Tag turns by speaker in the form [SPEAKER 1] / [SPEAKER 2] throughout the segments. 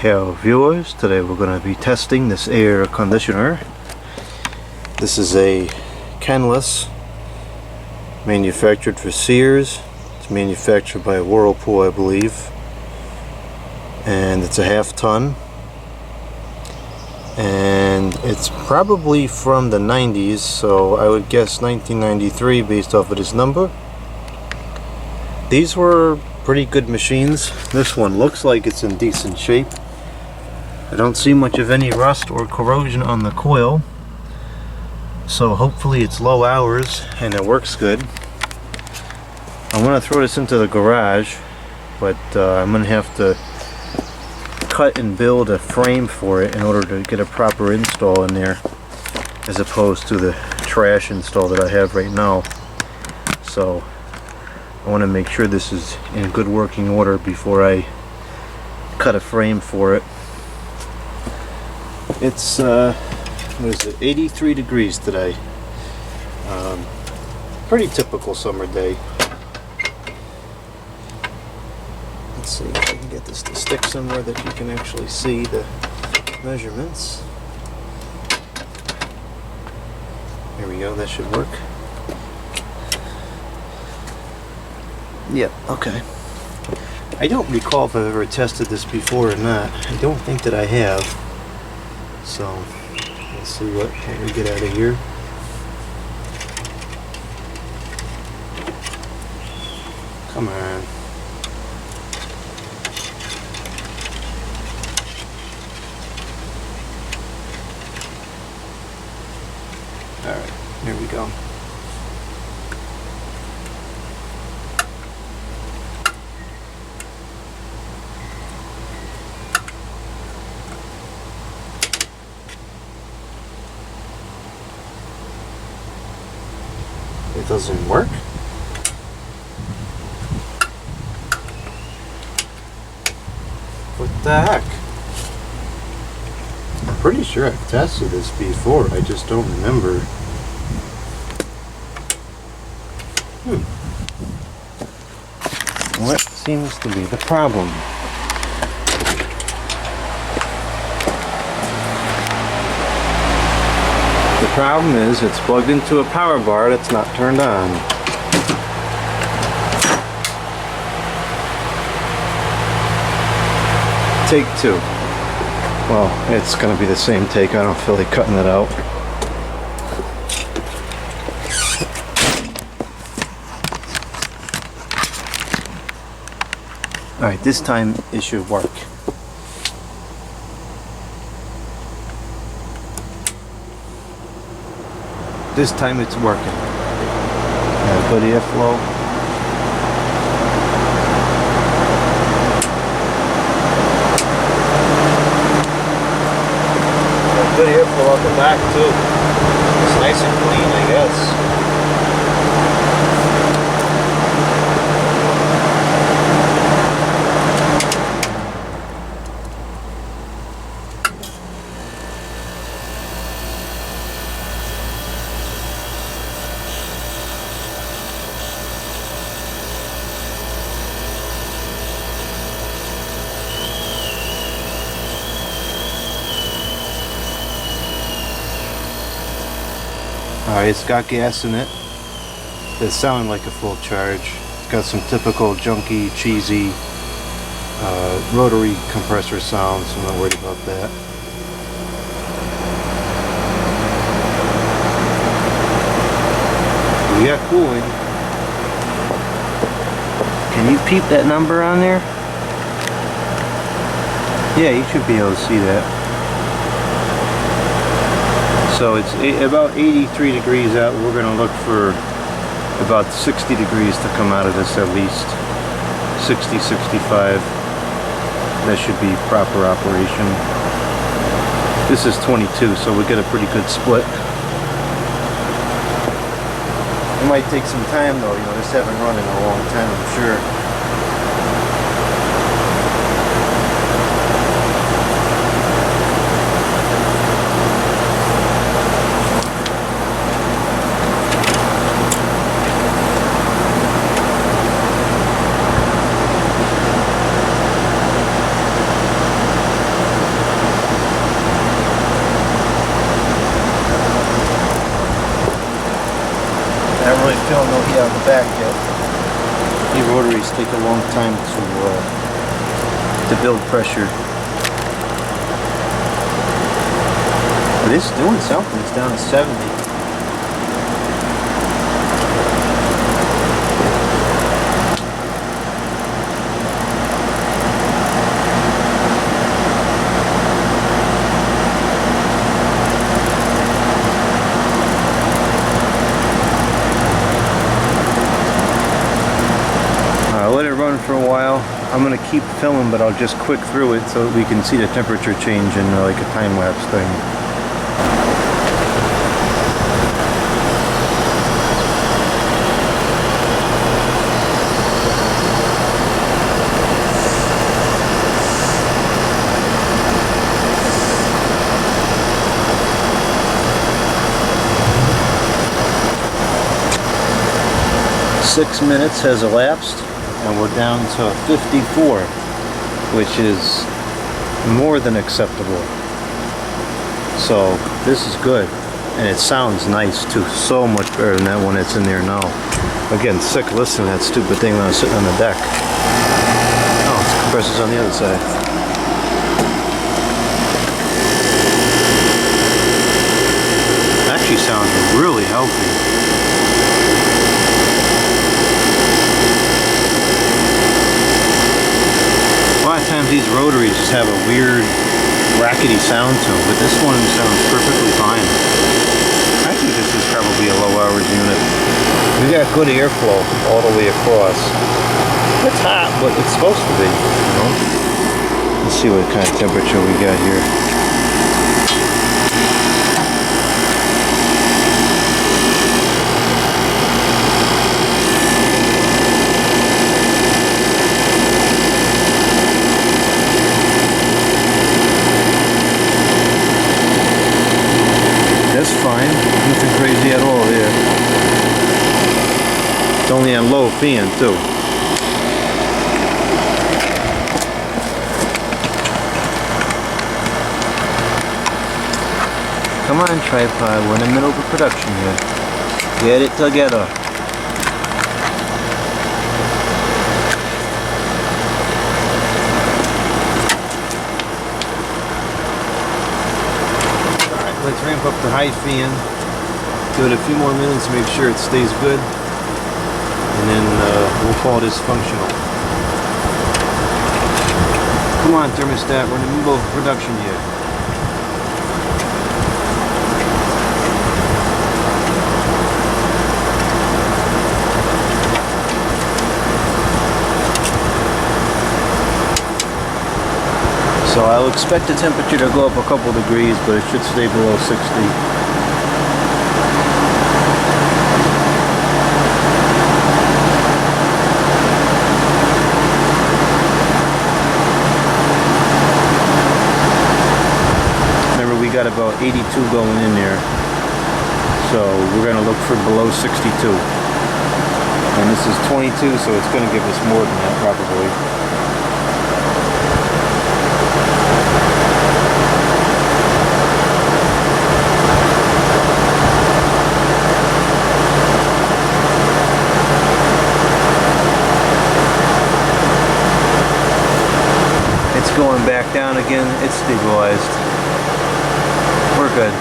[SPEAKER 1] Hello viewers, today we're going to be testing this air conditioner. This is a Kenless, manufactured for Sears. It's manufactured by Whirlpool, I believe, and it's a half-ton, and it's probably from the 90s, so I would guess 1993 based off of this number. These were pretty good machines. This one looks like it's in decent shape. I don't see much of any rust or corrosion on the coil, so hopefully it's low hours and it works good. I want to throw this into the garage, but I'm going to have to cut and build a frame for it in order to get a proper install in there, as opposed to the trash install that I have right now. So I want to make sure this is in good working order before I cut a frame for it. It's what is it, 83 degrees today. Pretty typical summer day. Let's see if I can get this to stick somewhere that you can actually see the measurements. Here we go, that should work. Yep, okay. I don't recall if I've ever tested this before or not. I don't think that I have. So, let's see what we get out of here. Come on. Alright, here we go. It doesn't work. What the heck? I'm pretty sure I've tested this before, I just don't remember. What seems to be the problem? The problem is it's plugged into a power bar that's not turned on. Take two. Well, it's going to be the same take. I don't feel like cutting it out. Alright, this time it should work. This time it's working. Good airflow. Good airflow out the back too. It's nice and clean, I guess. Alright, it's got gas in it. It's sounding like a full charge. It's got some typical junky, cheesy rotary compressor sounds, so I'm not worried about that. We got cooling. Can you peep that number on there? Yeah, you should be able to see that. So it's about 83 degrees out. We're going to look for about 60 degrees to come out of this at least. 60, 65. That should be proper operation. This is 22, so we get a pretty good split. It might take some time though, you know, this haven't run in a long time, I'm sure. back yet. These rotaries take a long time to build pressure. But it's doing something. It's down to 70. Let it run for a while. I'm going to keep filming, but I'll just quick through it so that we can see the temperature change in like a time-lapse thing. Six minutes has elapsed. And we're down to 54, which is more than acceptable. So this is good, and it sounds nice too. So much better than that one that's in there now. Again, sick listening to that stupid thing when I was sitting on the deck. Oh, it's compressors on the other side. It actually sounds really healthy. A lot of times these rotaries just have a weird rackety sound to them, but this one sounds perfectly fine. I think this is probably a low hours unit. We got good airflow all the way across. It's hot, but it's supposed to be, you know. Let's see what kind of temperature we got here. That's fine, nothing crazy at all here. It's only on low fan too. Come on, tripod, we're in the middle of a production here. Get it together. Let's ramp up the high fan, give it a few more minutes to make sure it stays good, and then we'll call this functional. Come on, thermostat, we're in the middle of production here. So I'll expect the temperature to go up a couple degrees, but it should stay below 60. Remember, we got about 82 going in there, so we're going to look for below 62. And this is 22, so it's going to give us more than that probably. It's going back down again. It's stabilized. We're good.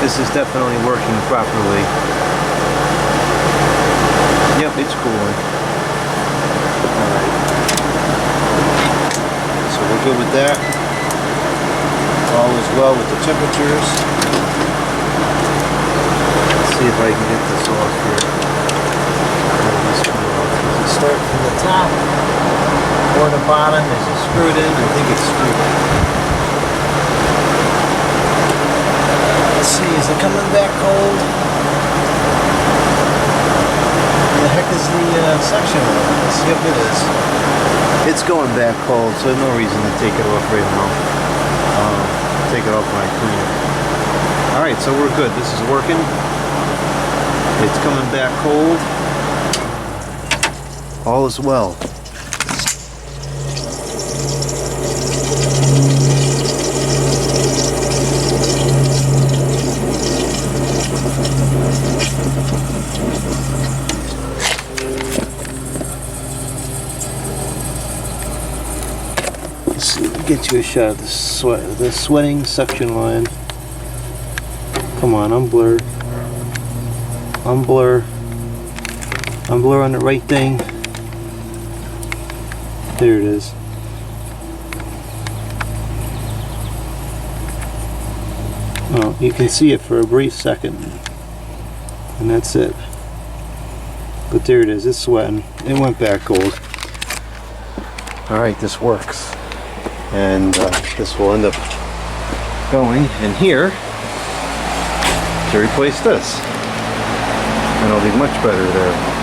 [SPEAKER 1] This is definitely working properly. Yep, it's cooling. Alright. So we're good with that. All is well with the temperatures. Let's see if I can get this off here. Does it start from the top or the bottom? Is it screwed in? I think it's screwed in. Let's see, is it coming back cold? The heck is the suction oil? Let's see if it is. It's going back cold, so there's no reason to take it off right now. Take it off when I clean it. Alright, so we're good. This is working. It's coming back cold. All is well. Let's see, get you a shot of the sweating suction line. Come on, unblur. Unblur. Unblur on the right thing. There it is. Oh, you can see it for a brief second. And that's it. But there it is, it's sweating. It went back gold. Alright, this works. And this will end up going in here to replace this. And it'll be much better there.